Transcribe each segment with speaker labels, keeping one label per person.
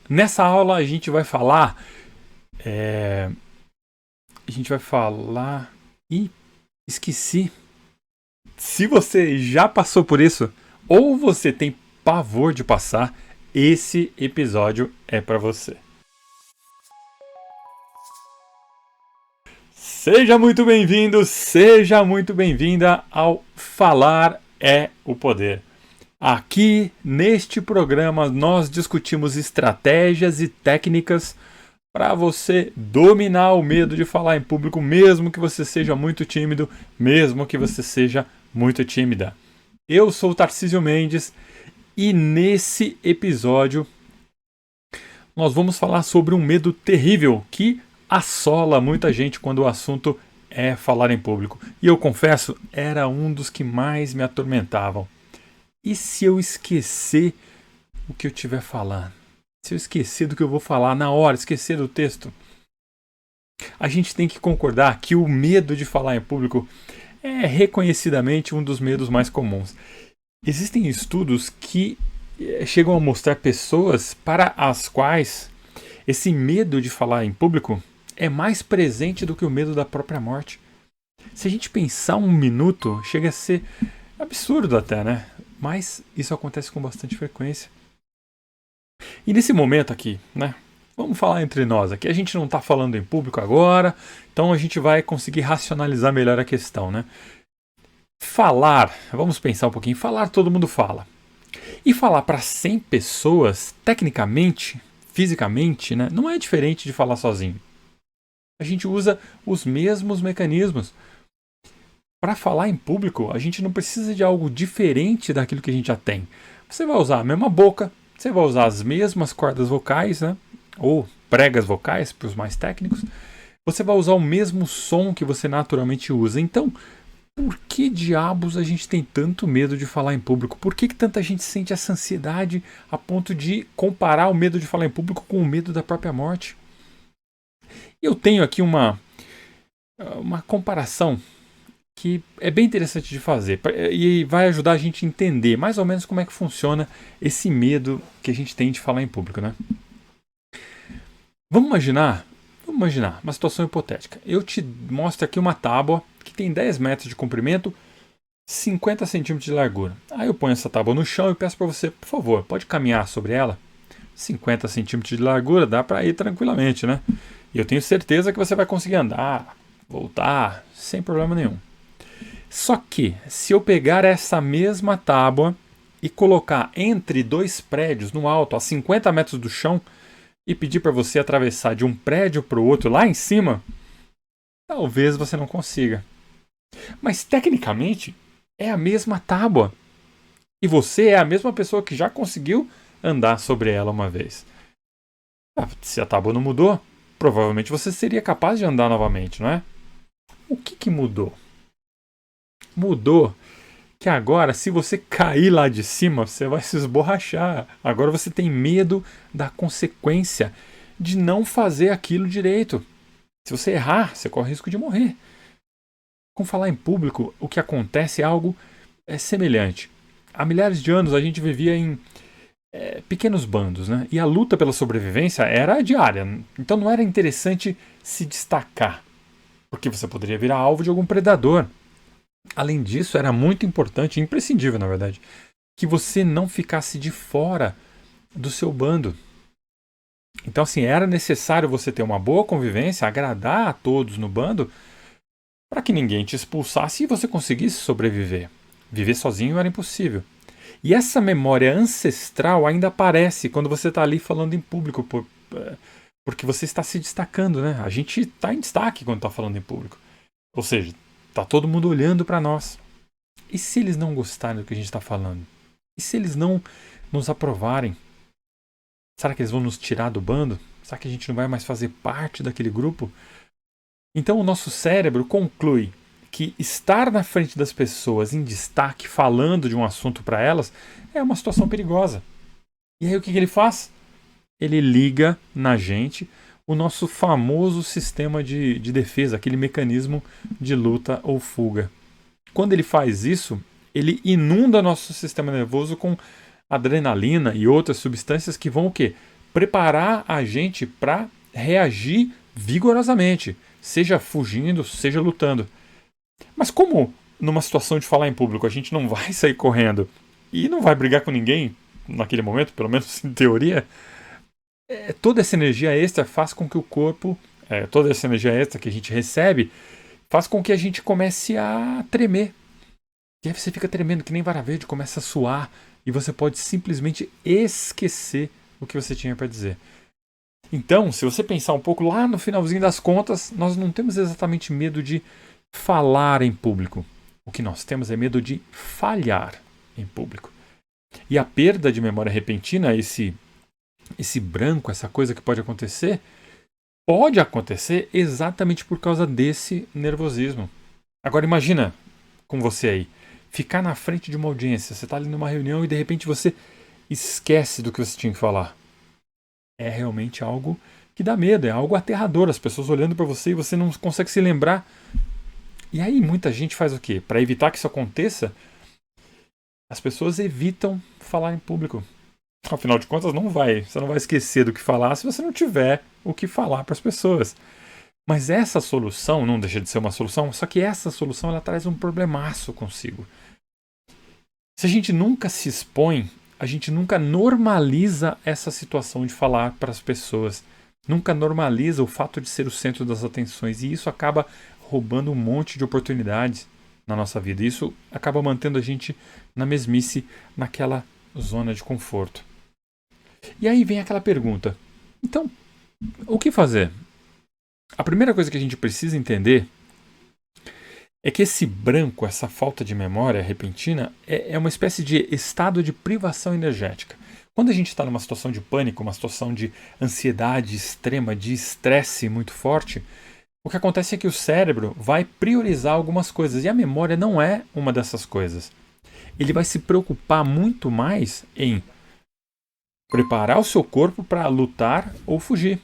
Speaker 1: Nessa aula a gente vai falar. A gente vai falar. Ih, esqueci. Se você já passou por isso, ou você tem pavor de passar, esse episódio é para você. Seja muito bem-vindo, seja muito bem-vinda ao Falar é o Poder. Aqui, neste programa, nós discutimos estratégias e técnicas para você dominar o medo de falar em público, mesmo que você seja muito tímido, mesmo que você seja muito tímida. Eu sou o Tarcísio Mendes e nesse episódio nós vamos falar sobre um medo terrível que assola muita gente quando o assunto é falar em público. E eu confesso, era um dos que mais me atormentavam. E se eu esquecer o que eu estiver falando? Se eu esquecer do que eu vou falar na hora, esquecer do texto? A gente tem que concordar que o medo de falar em público é reconhecidamente um dos medos mais comuns. Existem estudos que chegam a mostrar pessoas para as quais esse medo de falar em público é mais presente do que o medo da própria morte. Se a gente pensar um minuto, chega a ser absurdo até, né? Mas isso acontece com bastante frequência. E nesse momento aqui, né? Vamos falar entre nós aqui. A gente não está falando em público agora, então a gente vai conseguir racionalizar melhor a questão, né? Falar, vamos pensar um pouquinho. Falar todo mundo fala. E falar para 100 pessoas, tecnicamente, fisicamente, né, não é diferente de falar sozinho. A gente usa os mesmos mecanismos. Para falar em público, a gente não precisa de algo diferente daquilo que a gente já tem. Você vai usar a mesma boca, você vai usar as mesmas cordas vocais, né, ou pregas vocais para os mais técnicos. Você vai usar o mesmo som que você naturalmente usa. Então, por que diabos a gente tem tanto medo de falar em público? Por que tanta gente sente essa ansiedade a ponto de comparar o medo de falar em público com o medo da própria morte? Eu tenho aqui uma comparação que é bem interessante de fazer e vai ajudar a gente a entender mais ou menos como é que funciona esse medo que a gente tem de falar em público, né? Vamos imaginar uma situação hipotética. Eu te mostro aqui uma tábua que tem 10 metros de comprimento, 50 centímetros de largura. Aí eu ponho essa tábua no chão e peço para você, por favor, pode caminhar sobre ela? 50 centímetros de largura dá para ir tranquilamente, né? E eu tenho certeza que você vai conseguir andar, voltar, sem problema nenhum. Só que, se eu pegar essa mesma tábua e colocar entre dois prédios no alto, a 50 metros do chão, e pedir para você atravessar de um prédio para o outro lá em cima, talvez você não consiga. Mas tecnicamente é a mesma tábua. E você é a mesma pessoa que já conseguiu andar sobre ela uma vez. Se a tábua não mudou, provavelmente você seria capaz de andar novamente, não é? O que mudou? Mudou que agora, se você cair lá de cima, você vai se esborrachar. Agora você tem medo da consequência de não fazer aquilo direito. Se você errar, você corre o risco de morrer. Com falar em público, o que acontece é algo semelhante. Há milhares de anos a gente vivia em pequenos bandos, né? E a luta pela sobrevivência era diária. Então não era interessante se destacar, porque você poderia virar alvo de algum predador. Além disso, era muito importante, imprescindível na verdade, que você não ficasse de fora do seu bando. Então, assim, era necessário você ter uma boa convivência, agradar a todos no bando, para que ninguém te expulsasse e você conseguisse sobreviver. Viver sozinho era impossível. E essa memória ancestral ainda aparece quando você está ali falando em público, porque você está se destacando, né? A gente está em destaque quando está falando em público. Ou seja, está todo mundo olhando para nós. E se eles não gostarem do que a gente está falando? E se eles não nos aprovarem? Será que eles vão nos tirar do bando? Será que a gente não vai mais fazer parte daquele grupo? Então o nosso cérebro conclui que estar na frente das pessoas em destaque, falando de um assunto para elas, é uma situação perigosa. E aí o que ele faz? Ele liga na gente o nosso famoso sistema de defesa, aquele mecanismo de luta ou fuga. Quando ele faz isso, ele inunda nosso sistema nervoso com adrenalina e outras substâncias que vão o quê? preparar a gente para reagir vigorosamente, seja fugindo, seja lutando. Mas como numa situação de falar em público a gente não vai sair correndo e não vai brigar com ninguém naquele momento, pelo menos em teoria, toda essa energia extra faz com que o corpo, toda essa energia extra que a gente recebe, faz com que a gente comece a tremer. E aí você fica tremendo que nem vara verde, começa a suar e você pode simplesmente esquecer o que você tinha para dizer. Então, se você pensar um pouco lá no finalzinho das contas, nós não temos exatamente medo de falar em público. O que nós temos é medo de falhar em público. E a perda de memória repentina, esse branco, essa coisa que pode acontecer exatamente por causa desse nervosismo. Agora imagina com você aí, ficar na frente de uma audiência, você está ali numa reunião e de repente você esquece do que você tinha que falar. É realmente algo que dá medo, é algo aterrador, as pessoas olhando para você e você não consegue se lembrar. E aí muita gente faz o quê? Para evitar que isso aconteça, as pessoas evitam falar em público. Afinal de contas, você não vai esquecer do que falar se você não tiver o que falar para as pessoas. Mas essa solução não deixa de ser uma solução, só que essa solução ela traz um problemaço consigo. Se a gente nunca se expõe, a gente nunca normaliza essa situação de falar para as pessoas. Nunca normaliza o fato de ser o centro das atenções. E isso acaba roubando um monte de oportunidades na nossa vida. E isso acaba mantendo a gente na mesmice, naquela zona de conforto. E aí vem aquela pergunta. Então, o que fazer? A primeira coisa que a gente precisa entender é que esse branco, essa falta de memória repentina, é uma espécie de estado de privação energética. Quando a gente está numa situação de pânico, uma situação de ansiedade extrema, de estresse muito forte, o que acontece é que o cérebro vai priorizar algumas coisas e a memória não é uma dessas coisas. Ele vai se preocupar muito mais em preparar o seu corpo para lutar ou fugir,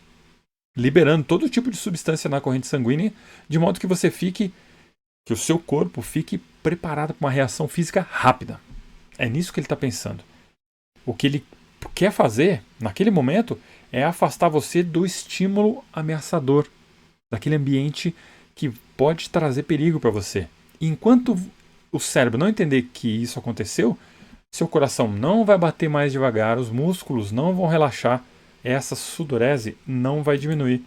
Speaker 1: liberando todo tipo de substância na corrente sanguínea, de modo que que o seu corpo fique preparado para uma reação física rápida. É nisso que ele está pensando. O que ele quer fazer, naquele momento, é afastar você do estímulo ameaçador, daquele ambiente que pode trazer perigo para você. E enquanto o cérebro não entender que isso aconteceu, seu coração não vai bater mais devagar, os músculos não vão relaxar, essa sudorese não vai diminuir.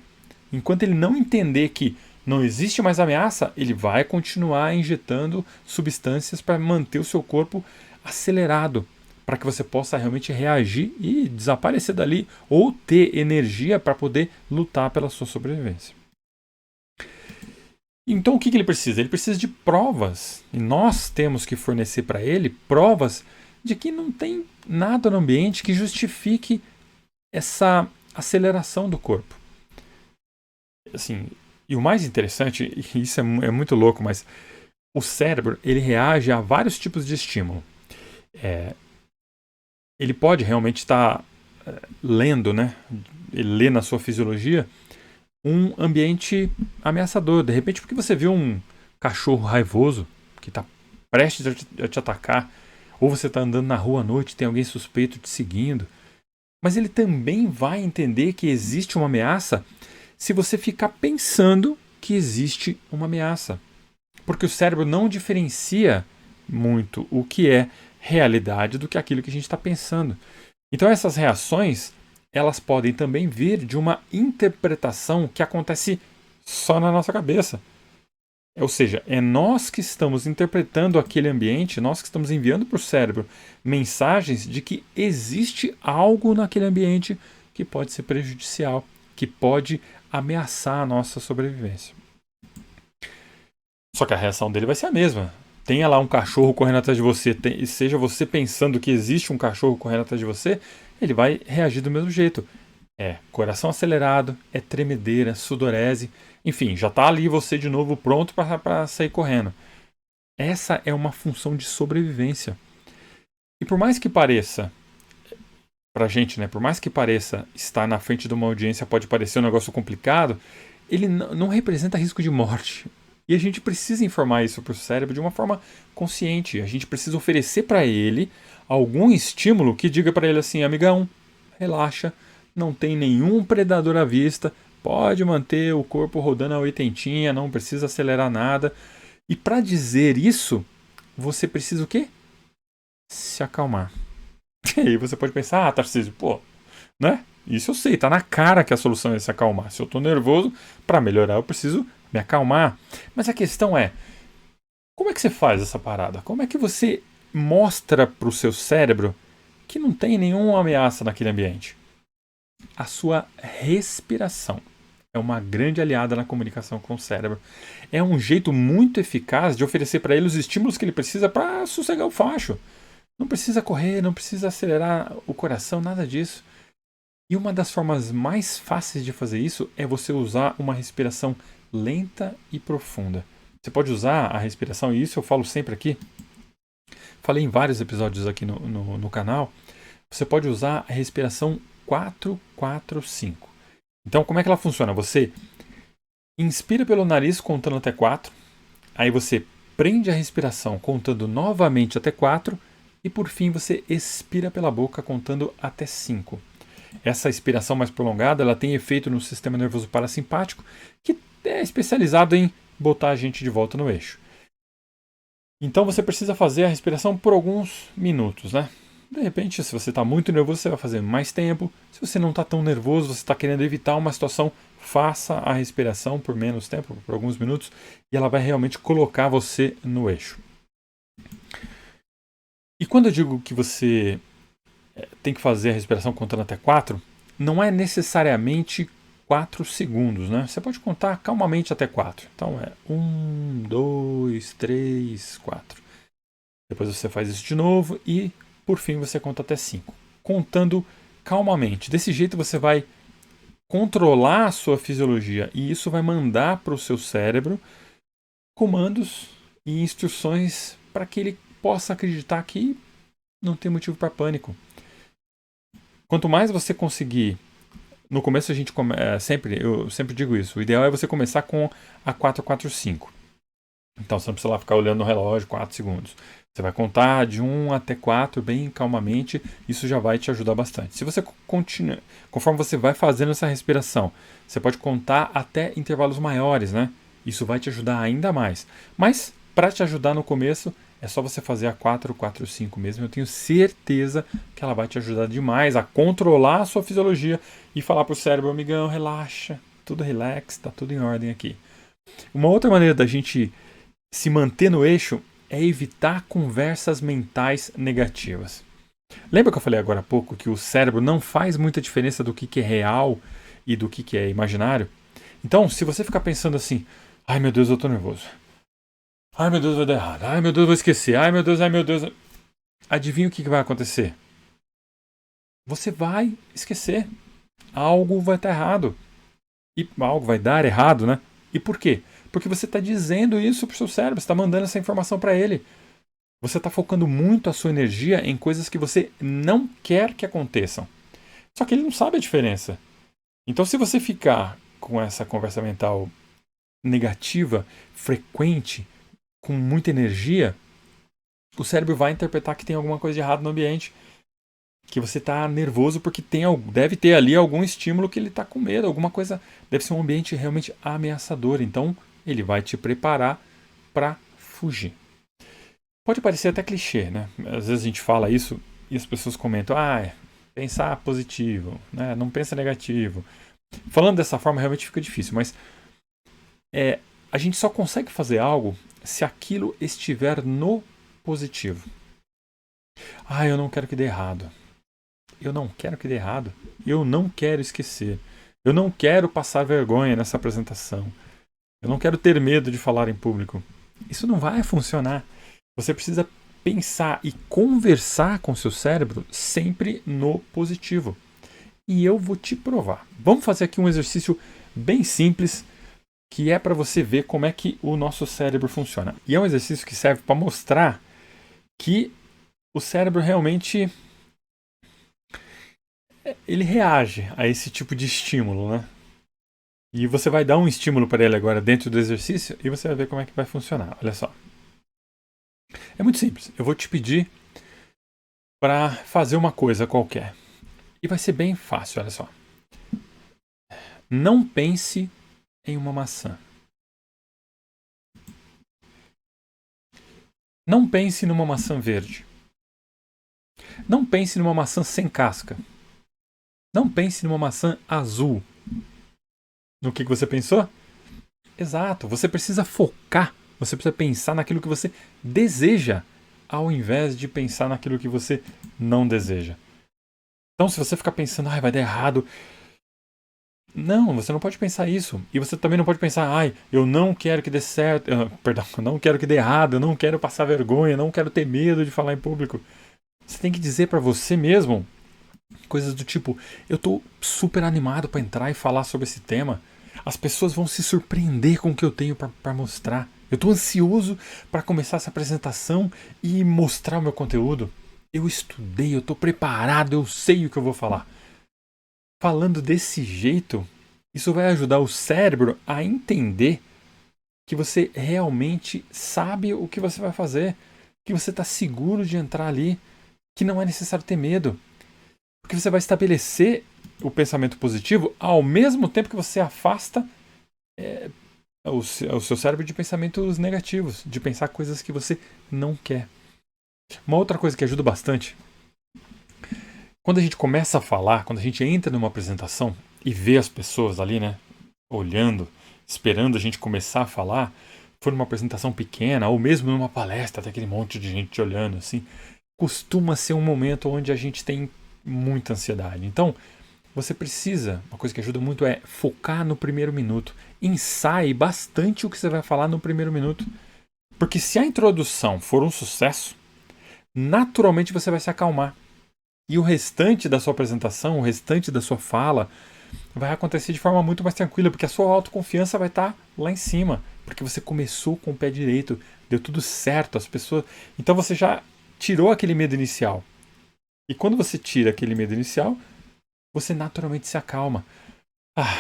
Speaker 1: Enquanto ele não entender que não existe mais ameaça, ele vai continuar injetando substâncias para manter o seu corpo acelerado, para que você possa realmente reagir e desaparecer dali ou ter energia para poder lutar pela sua sobrevivência. Então o que ele precisa? Ele precisa de provas, e nós temos que fornecer para ele provas de que não tem nada no ambiente que justifique essa aceleração do corpo. Assim, e o mais interessante, e isso é muito louco, mas o cérebro ele reage a vários tipos de estímulo. Ele pode realmente estar lendo, né? Ele lê na sua fisiologia um ambiente ameaçador. De repente, porque você viu um cachorro raivoso que está prestes a te atacar, ou você está andando na rua à noite e tem alguém suspeito te seguindo. Mas ele também vai entender que existe uma ameaça se você ficar pensando que existe uma ameaça. Porque o cérebro não diferencia muito o que é realidade do que aquilo que a gente está pensando. Então essas reações, elas podem também vir de uma interpretação que acontece só na nossa cabeça. Ou seja, é nós que estamos interpretando aquele ambiente, nós que estamos enviando para o cérebro mensagens de que existe algo naquele ambiente que pode ser prejudicial, que pode ameaçar a nossa sobrevivência. Só que a reação dele vai ser a mesma. Tenha lá um cachorro correndo atrás de você, seja você pensando que existe um cachorro correndo atrás de você, ele vai reagir do mesmo jeito. É coração acelerado, é tremedeira, sudorese, enfim, já está ali você de novo pronto para sair correndo. Essa é uma função de sobrevivência. E por mais que pareça, pra gente, né, por mais que pareça estar na frente de uma audiência pode parecer um negócio complicado, ele não representa risco de morte. E a gente precisa informar isso para o cérebro de uma forma consciente. A gente precisa oferecer para ele algum estímulo que diga para ele assim, amigão, relaxa, não tem nenhum predador à vista, pode manter o corpo rodando a 80, não precisa acelerar nada. E para dizer isso, você precisa o quê? Se acalmar. E aí você pode pensar, Tarcísio, pô, né? Isso eu sei, tá na cara que a solução é se acalmar. Se eu tô nervoso, para melhorar eu preciso me acalmar. Mas a questão é, como é que você faz essa parada? Como é que você mostra pro seu cérebro que não tem nenhuma ameaça naquele ambiente? A sua respiração é uma grande aliada na comunicação com o cérebro. É um jeito muito eficaz de oferecer para ele os estímulos que ele precisa para sossegar o facho. Não precisa correr, não precisa acelerar o coração, nada disso. E uma das formas mais fáceis de fazer isso é você usar uma respiração lenta e profunda. Você pode usar a respiração, e isso eu falo sempre aqui, falei em vários episódios aqui no canal. Você pode usar a respiração 4-4-5. Então, como é que ela funciona? Você inspira pelo nariz contando até 4, aí você prende a respiração contando novamente até 4 e por fim você expira pela boca contando até 5. Essa expiração mais prolongada ela tem efeito no sistema nervoso parasimpático, que é especializado em botar a gente de volta no eixo. Então você precisa fazer a respiração por alguns minutos, né? De repente, se você está muito nervoso, você vai fazer mais tempo. Se você não está tão nervoso, você está querendo evitar uma situação, faça a respiração por menos tempo, por alguns minutos, e ela vai realmente colocar você no eixo. E quando eu digo que você tem que fazer a respiração contando até 4, não é necessariamente 4 segundos, né? Você pode contar calmamente até 4. Então é 1, 2, 3, 4. Depois você faz isso de novo e por fim você conta até 5. Contando calmamente. Desse jeito você vai controlar a sua fisiologia e isso vai mandar para o seu cérebro comandos e instruções para que ele possa acreditar que não tem motivo para pânico. Quanto mais você conseguir, no começo a gente eu sempre digo isso, o ideal é você começar com a 4-4-5. Então você não precisa lá ficar olhando no relógio 4 segundos. Você vai contar de 1 até 4 bem calmamente, isso já vai te ajudar bastante. Se você continua, conforme você vai fazendo essa respiração, você pode contar até intervalos maiores, né? Isso vai te ajudar ainda mais. Mas para te ajudar no começo, é só você fazer a 4-4-5 mesmo. Eu tenho certeza que ela vai te ajudar demais a controlar a sua fisiologia e falar para o cérebro, amigão, relaxa, tudo relax, tá tudo em ordem aqui. Uma outra maneira da gente se manter no eixo é evitar conversas mentais negativas. Lembra que eu falei agora há pouco que o cérebro não faz muita diferença do que é real e do que é imaginário? Então, se você ficar pensando assim, ai meu Deus, eu tô nervoso. Ai meu Deus, vai dar errado. Ai meu Deus, eu vou esquecer. Ai meu Deus, ai meu Deus. Adivinha o que vai acontecer? Você vai esquecer. Algo vai estar errado. E algo vai dar errado, né? E por quê? Porque você está dizendo isso para o seu cérebro, você está mandando essa informação para ele. Você está focando muito a sua energia em coisas que você não quer que aconteçam. Só que ele não sabe a diferença. Então, se você ficar com essa conversa mental negativa, frequente, com muita energia, o cérebro vai interpretar que tem alguma coisa de errado no ambiente. Que você está nervoso porque deve ter ali algum estímulo que ele está com medo, alguma coisa. Deve ser um ambiente realmente ameaçador. Então, ele vai te preparar para fugir. Pode parecer até clichê, né? Às vezes a gente fala isso e as pessoas comentam: pensar positivo, né? Não pensa negativo. Falando dessa forma realmente fica difícil, mas a gente só consegue fazer algo se aquilo estiver no positivo. Eu não quero que dê errado. Eu não quero que dê errado. Eu não quero esquecer. Eu não quero passar vergonha nessa apresentação. Eu não quero ter medo de falar em público. Isso não vai funcionar. Você precisa pensar e conversar com seu cérebro sempre no positivo. E eu vou te provar. Vamos fazer aqui um exercício bem simples que é para você ver como é que o nosso cérebro funciona. E é um exercício que serve para mostrar que o cérebro realmente ele reage a esse tipo de estímulo, né? E você vai dar um estímulo para ele agora dentro do exercício e você vai ver como é que vai funcionar. Olha só. É muito simples. Eu vou te pedir para fazer uma coisa qualquer. E vai ser bem fácil, olha só. Não pense em uma maçã. Não pense numa maçã verde. Não pense numa maçã sem casca. Não pense numa maçã azul. No que você pensou? Exato, você precisa focar, você precisa pensar naquilo que você deseja, ao invés de pensar naquilo que você não deseja. Então, se você ficar pensando, vai dar errado. Não, você não pode pensar isso. E você também não pode pensar, eu não quero que dê certo. Perdão, eu não quero que dê errado, eu não quero passar vergonha, eu não quero ter medo de falar em público. Você tem que dizer para você mesmo coisas do tipo, eu tô super animado para entrar e falar sobre esse tema. As pessoas vão se surpreender com o que eu tenho para mostrar. Eu tô ansioso para começar essa apresentação e mostrar o meu conteúdo. Eu estudei, eu tô preparado, eu sei o que eu vou falar. Falando desse jeito, isso vai ajudar o cérebro a entender que você realmente sabe o que você vai fazer, que você está seguro de entrar ali, que não é necessário ter medo. Porque você vai estabelecer o pensamento positivo ao mesmo tempo que você afasta o seu cérebro de pensamentos negativos, de pensar coisas que você não quer. Uma outra coisa que ajuda bastante, quando a gente começa a falar, quando a gente entra numa apresentação e vê as pessoas ali, né, olhando, esperando a gente começar a falar, for numa apresentação pequena ou mesmo numa palestra, tem aquele monte de gente olhando assim, costuma ser um momento onde a gente tem muita ansiedade. Então, você precisa, uma coisa que ajuda muito é focar no primeiro minuto. Ensaie bastante o que você vai falar no primeiro minuto. Porque se a introdução for um sucesso, naturalmente você vai se acalmar. E o restante da sua apresentação, o restante da sua fala, vai acontecer de forma muito mais tranquila, porque a sua autoconfiança vai estar lá em cima. Porque você começou com o pé direito, deu tudo certo, as pessoas. Então você já tirou aquele medo inicial. E quando você tira aquele medo inicial, você naturalmente se acalma.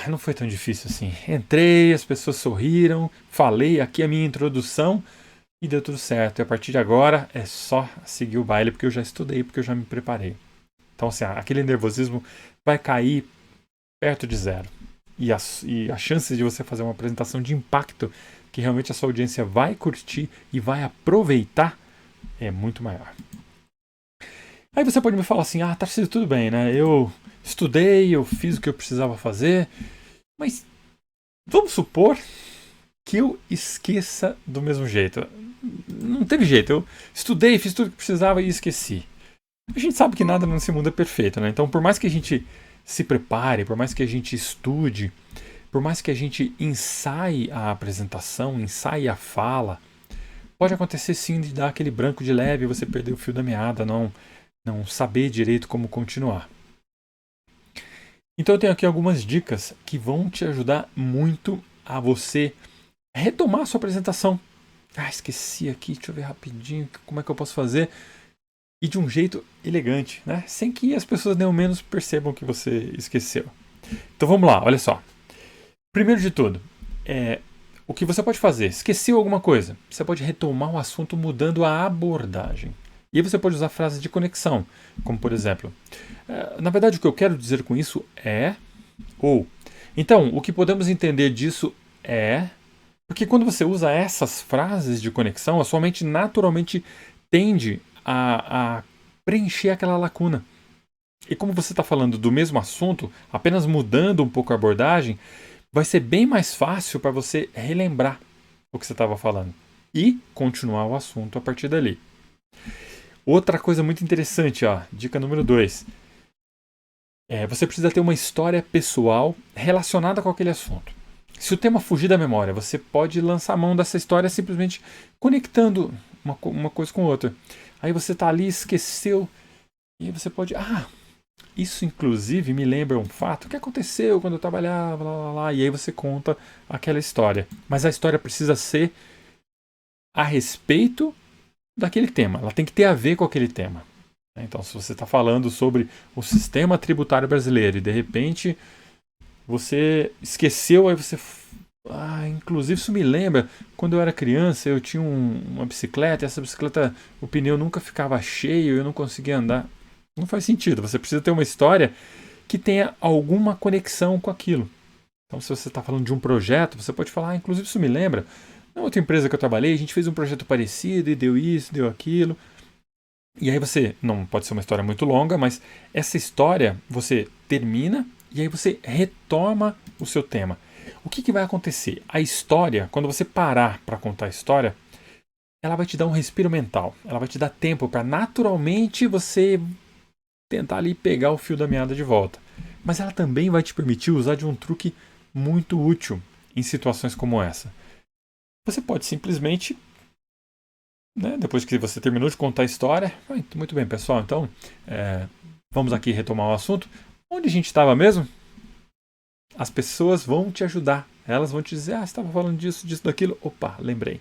Speaker 1: Não foi tão difícil assim. Entrei, as pessoas sorriram, falei aqui a minha introdução e deu tudo certo. E a partir de agora é só seguir o baile, porque eu já estudei, porque eu já me preparei. Então, assim, aquele nervosismo vai cair perto de zero. E a chance de você fazer uma apresentação de impacto que realmente a sua audiência vai curtir e vai aproveitar é muito maior. Aí você pode me falar assim, Tarcísio, tudo bem, né? Eu estudei, eu fiz o que eu precisava fazer, mas vamos supor que eu esqueça do mesmo jeito. Não teve jeito, eu estudei, fiz tudo o que precisava e esqueci. A gente sabe que nada nesse mundo é perfeito, né? Então, por mais que a gente se prepare, por mais que a gente estude, por mais que a gente ensaie a apresentação, ensaie a fala, pode acontecer sim de dar aquele branco de leve e você perder o fio da meada, não saber direito como continuar. Então eu tenho aqui algumas dicas que vão te ajudar muito a você retomar a sua apresentação. Esqueci aqui, deixa eu ver rapidinho como é que eu posso fazer. E de um jeito elegante, né? Sem que as pessoas nem ao menos percebam que você esqueceu. Então vamos lá, olha só. Primeiro de tudo, o que você pode fazer? Esqueceu alguma coisa? Você pode retomar o assunto mudando a abordagem. E aí você pode usar frases de conexão, como por exemplo, na verdade o que eu quero dizer com isso é, ou, então, o que podemos entender disso é, porque quando você usa essas frases de conexão, a sua mente naturalmente tende a preencher aquela lacuna. E como você está falando do mesmo assunto, apenas mudando um pouco a abordagem, vai ser bem mais fácil para você relembrar o que você estava falando e continuar o assunto a partir dali. Outra coisa muito interessante, dica número 2. Você precisa ter uma história pessoal relacionada com aquele assunto. Se o tema fugir da memória, você pode lançar a mão dessa história simplesmente conectando uma coisa com outra. Aí você está ali, esqueceu, e você pode... isso inclusive me lembra um fato que aconteceu quando eu trabalhava, e aí você conta aquela história. Mas a história precisa ser a respeito daquele tema. Ela tem que ter a ver com aquele tema. Então, se você está falando sobre o sistema tributário brasileiro e de repente você esqueceu, aí você... inclusive isso me lembra, quando eu era criança, eu tinha uma bicicleta, e essa bicicleta, o pneu nunca ficava cheio, eu não conseguia andar. Não faz sentido, você precisa ter uma história que tenha alguma conexão com aquilo. Então, se você está falando de um projeto, você pode falar, inclusive isso me lembra, na outra empresa que eu trabalhei, a gente fez um projeto parecido e deu isso, deu aquilo. E aí você, não pode ser uma história muito longa, mas essa história você termina e aí você retoma o seu tema. O que vai acontecer? A história, quando você parar para contar a história, ela vai te dar um respiro mental. Ela vai te dar tempo para naturalmente você tentar ali pegar o fio da meada de volta. Mas ela também vai te permitir usar de um truque muito útil em situações como essa. Você pode simplesmente, né, depois que você terminou de contar a história, muito bem, pessoal, então vamos aqui retomar o assunto. Onde a gente estava mesmo? As pessoas vão te ajudar. Elas vão te dizer, você estava falando disso, disso, daquilo. Opa, lembrei.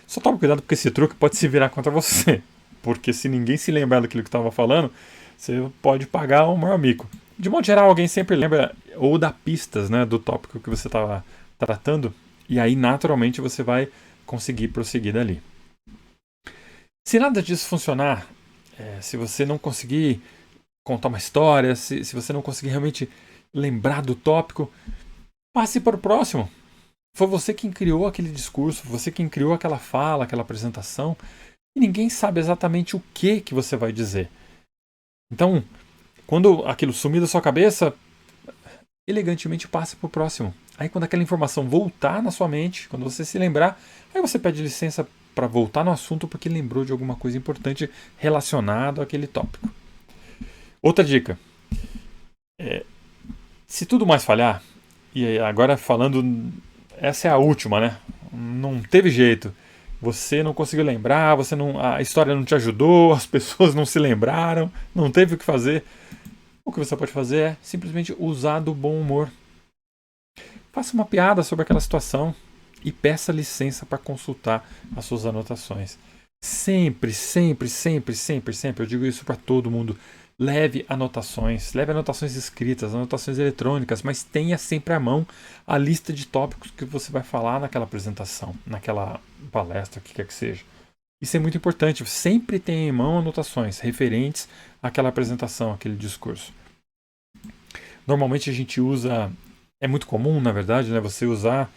Speaker 1: Só toma cuidado porque esse truque pode se virar contra você. Porque se ninguém se lembrar daquilo que estava falando, você pode pagar um maior mico. De modo geral, alguém sempre lembra ou dá pistas, né, do tópico que você estava tratando. E aí, naturalmente, você vai conseguir prosseguir dali. Se nada disso funcionar, se você não conseguir contar uma história, se você não conseguir realmente lembrar do tópico, passe para o próximo. Foi você quem criou aquele discurso, você quem criou aquela fala, aquela apresentação, e ninguém sabe exatamente o que você vai dizer. Então, quando aquilo sumir da sua cabeça, elegantemente passe para o próximo. Aí quando aquela informação voltar na sua mente, quando você se lembrar, aí você pede licença para voltar no assunto porque lembrou de alguma coisa importante relacionada àquele tópico. Outra dica. Se tudo mais falhar, e agora falando, essa é a última, né? Não teve jeito. Você não conseguiu lembrar, a história não te ajudou, as pessoas não se lembraram, não teve o que fazer. O que você pode fazer é simplesmente usar do bom humor. Faça uma piada sobre aquela situação e peça licença para consultar as suas anotações. Sempre, sempre, sempre, sempre, sempre, eu digo isso para todo mundo. Leve anotações escritas, anotações eletrônicas, mas tenha sempre à mão a lista de tópicos que você vai falar naquela apresentação, naquela palestra, o que quer que seja. Isso é muito importante, sempre tenha em mão anotações referentes àquela apresentação, àquele discurso. Normalmente a gente usa, é muito comum na verdade, né, você usar,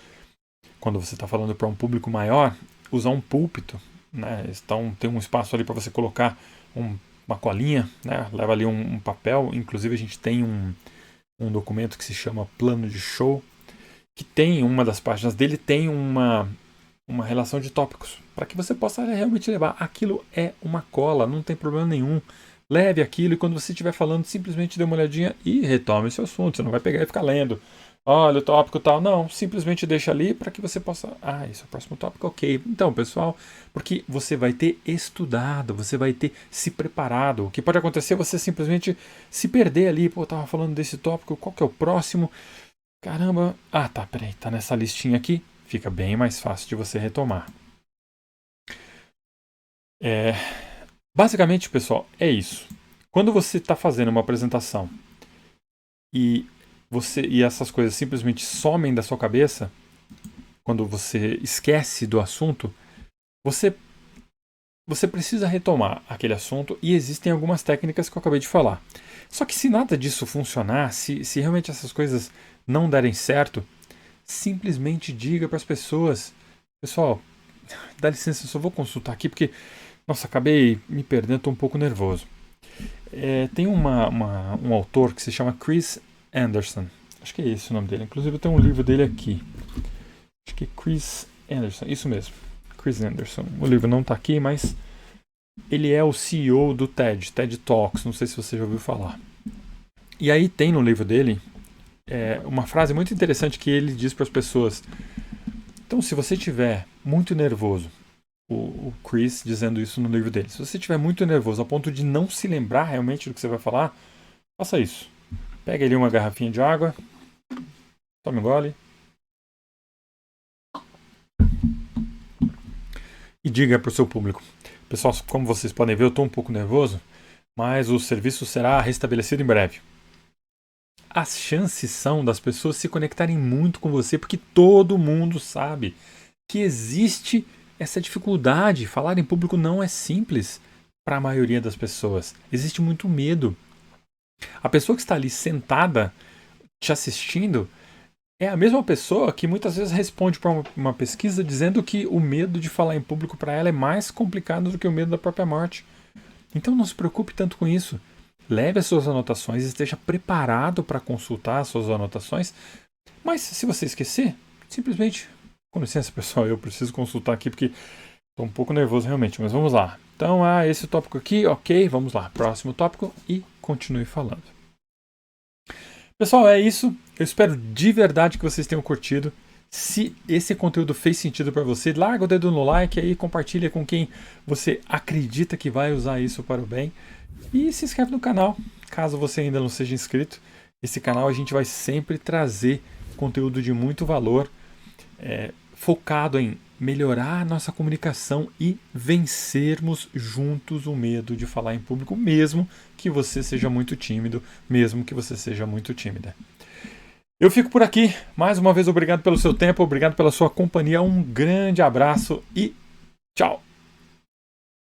Speaker 1: quando você está falando para um público maior, usar um púlpito, né, então tem um espaço ali para você colocar uma colinha, né? Leva ali um papel. Inclusive a gente tem um documento que se chama Plano de Show, que tem uma das páginas dele, tem uma relação de tópicos, para que você possa realmente levar. Aquilo é uma cola, não tem problema nenhum. Leve aquilo e quando você estiver falando, simplesmente dê uma olhadinha e retome esse assunto. Você não vai pegar e ficar lendo. Olha o tópico tal. Não, simplesmente deixa ali para que você possa... esse é o próximo tópico, ok. Então, pessoal, porque você vai ter estudado, você vai ter se preparado. O que pode acontecer é você simplesmente se perder ali. Pô, eu tava falando desse tópico, qual que é o próximo? Caramba, peraí, tá nessa listinha aqui. Fica bem mais fácil de você retomar. Basicamente, pessoal, é isso. Quando você está fazendo uma apresentação e essas coisas simplesmente somem da sua cabeça, quando você esquece do assunto, você precisa retomar aquele assunto e existem algumas técnicas que eu acabei de falar. Só que se nada disso funcionar, se realmente essas coisas não derem certo, simplesmente diga para as pessoas: pessoal, dá licença, eu só vou consultar aqui porque, nossa, acabei me perdendo, estou um pouco nervoso. Tem um autor que se chama Chris Anderson. Acho que é esse o nome dele. Inclusive eu tenho um livro dele aqui. Acho que é Chris Anderson. Isso mesmo. Chris Anderson. O livro não está aqui, mas ele é o CEO do TED Talks. Não sei se você já ouviu falar. E aí tem no livro dele uma frase muito interessante que ele diz para as pessoas. Então, se você estiver muito nervoso, o Chris dizendo isso no livro dele, se você estiver muito nervoso a ponto de não se lembrar realmente do que você vai falar, faça isso. Pega ali uma garrafinha de água, tome um gole e diga para o seu público: pessoal, como vocês podem ver, eu estou um pouco nervoso, mas o serviço será restabelecido em breve. As chances são das pessoas se conectarem muito com você, porque todo mundo sabe que existe essa dificuldade. Falar em público não é simples para a maioria das pessoas. Existe muito medo. A pessoa que está ali sentada te assistindo, é a mesma pessoa que muitas vezes responde para uma pesquisa dizendo que o medo de falar em público para ela é mais complicado do que o medo da própria morte. Então não se preocupe tanto com isso. Leve as suas anotações, esteja preparado para consultar as suas anotações. Mas se você esquecer, simplesmente, com licença pessoal, eu preciso consultar aqui porque estou um pouco nervoso realmente, mas vamos lá. Então, esse tópico aqui, ok, vamos lá. Próximo tópico e continue falando. Pessoal, é isso. Eu espero de verdade que vocês tenham curtido. Se esse conteúdo fez sentido para você, larga o dedo no like aí, compartilha com quem você acredita que vai usar isso para o bem. E se inscreve no canal, caso você ainda não seja inscrito. Esse canal a gente vai sempre trazer conteúdo de muito valor, focado em melhorar a nossa comunicação e vencermos juntos o medo de falar em público, mesmo que você seja muito tímido, mesmo que você seja muito tímida. Eu fico por aqui. Mais uma vez, obrigado pelo seu tempo, obrigado pela sua companhia. Um grande abraço e tchau!